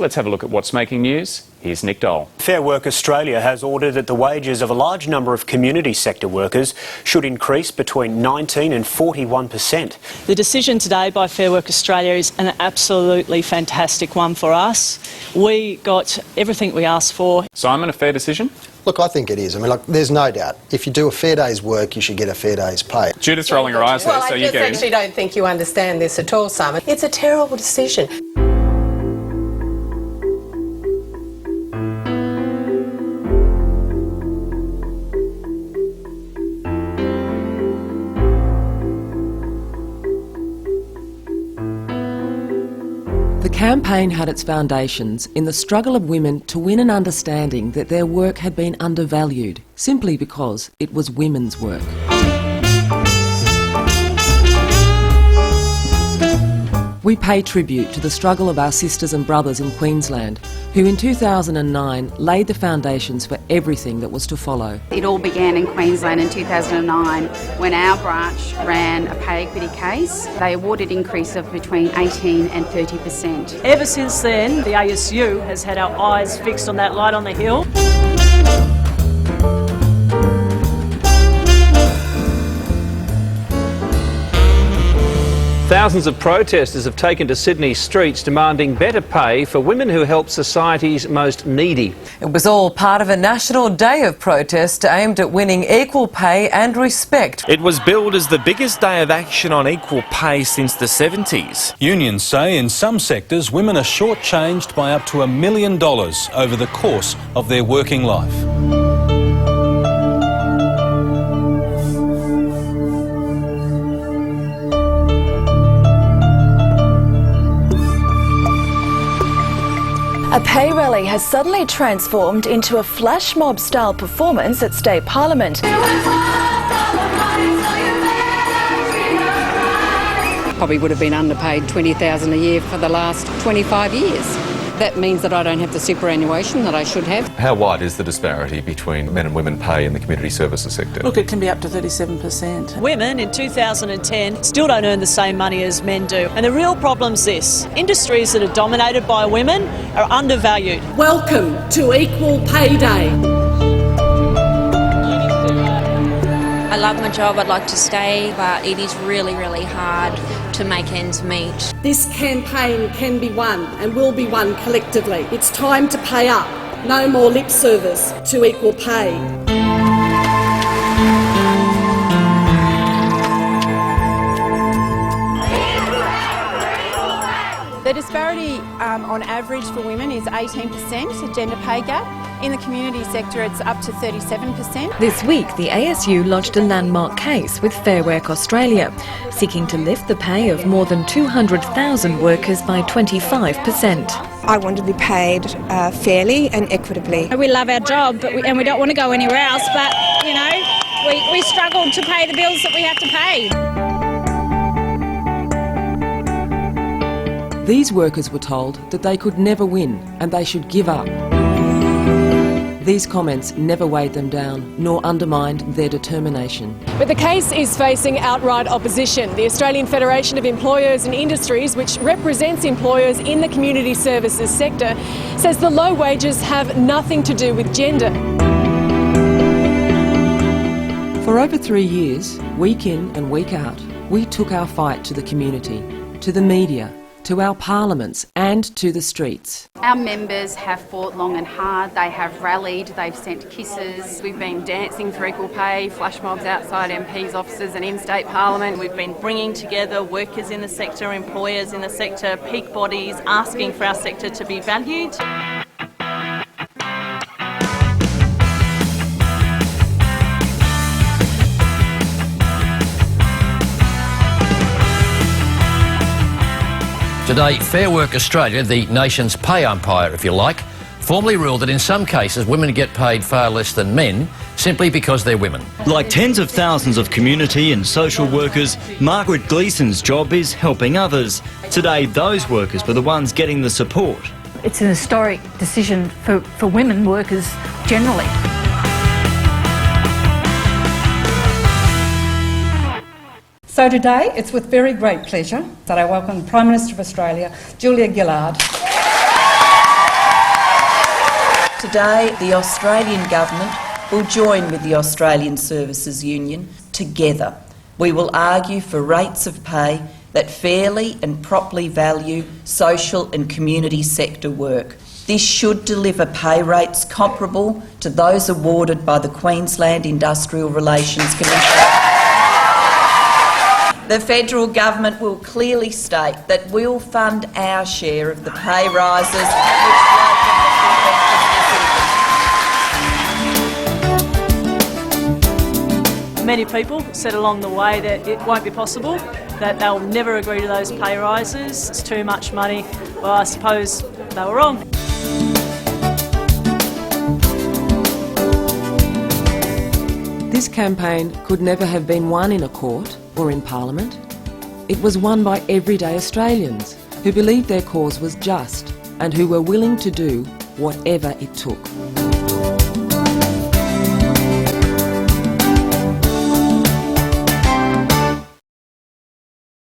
Let's have a look at what's making news. Here's Nick Dole. Fair Work Australia has ordered that the wages of a large number of community sector workers should increase between 19 and 41%. The decision today by Fair Work Australia is an absolutely fantastic one for us. We got everything we asked for. Simon, a fair decision? Look, I think it is. I mean, look, there's no doubt. If you do a fair day's work, you should get a fair day's pay. Judith's rolling her eyes there, so you go. I actually don't think you understand this at all, Simon. It's a terrible decision. The campaign had its foundations in the struggle of women to win an understanding that their work had been undervalued, simply because it was women's work. We pay tribute to the struggle of our sisters and brothers in Queensland, who in 2009 laid the foundations for everything that was to follow. It all began in Queensland in 2009 when our branch ran a pay equity case. They awarded increase of between 18 and 30%. Ever since then, the ASU has had our eyes fixed on that light on the hill. Thousands of protesters have taken to Sydney's streets demanding better pay for women who help society's most needy. It was all part of a national day of protest aimed at winning equal pay and respect. It was billed as the biggest day of action on equal pay since the 70s. Unions say in some sectors women are shortchanged by up to $1 million over the course of their working life. A pay rally has suddenly transformed into a flash mob style performance at State Parliament. Probably would have been underpaid $20,000 a year for the last 25 years. That means that I don't have the superannuation that I should have. How wide is the disparity between men and women pay in the community services sector? Look, it can be up to 37%. Women in 2010 still don't earn the same money as men do. And the real problem's this: industries that are dominated by women are undervalued. Welcome to Equal Pay Day. I love my job, I'd like to stay, but it is really, really hard to make ends meet. This campaign can be won and will be won collectively. It's time to pay up. No more lip service to equal pay. The disparity on average for women is 18%, a gender pay gap. In the community sector, it's up to 37%. This week, the ASU lodged a landmark case with Fair Work Australia, seeking to lift the pay of more than 200,000 workers by 25%. I want to be paid fairly and equitably. We love our job, and we don't want to go anywhere else, but, you know, we struggle to pay the bills that we have to pay. These workers were told that they could never win and they should give up. These comments never weighed them down, nor undermined their determination. But the case is facing outright opposition. The Australian Federation of Employers and Industries, which represents employers in the community services sector, says the low wages have nothing to do with gender. For over 3 years, week in and week out, we took our fight to the community, to the media, to our parliaments and to the streets. Our members have fought long and hard. They have rallied, they've sent kisses. We've been dancing for equal pay, flash mobs outside MPs' offices and in State Parliament. We've been bringing together workers in the sector, employers in the sector, peak bodies, asking for our sector to be valued. Today, Fair Work Australia, the nation's pay umpire, if you like, formally ruled that in some cases women get paid far less than men simply because they're women. Like tens of thousands of community and social workers, Margaret Gleeson's job is helping others. Today, those workers were the ones getting the support. It's an historic decision for women workers generally. So today, it's with very great pleasure that I welcome the Prime Minister of Australia, Julia Gillard. Today, the Australian Government will join with the Australian Services Union. Together, we will argue for rates of pay that fairly and properly value social and community sector work. This should deliver pay rates comparable to those awarded by the Queensland Industrial Relations Commission. The federal government will clearly state that we'll fund our share of the pay rises Many people said along the way that it won't be possible, that they'll never agree to those pay rises. It's too much money. Well, I suppose they were wrong. This campaign could never have been won in a court or in Parliament. It was won by everyday Australians who believed their cause was just and who were willing to do whatever it took.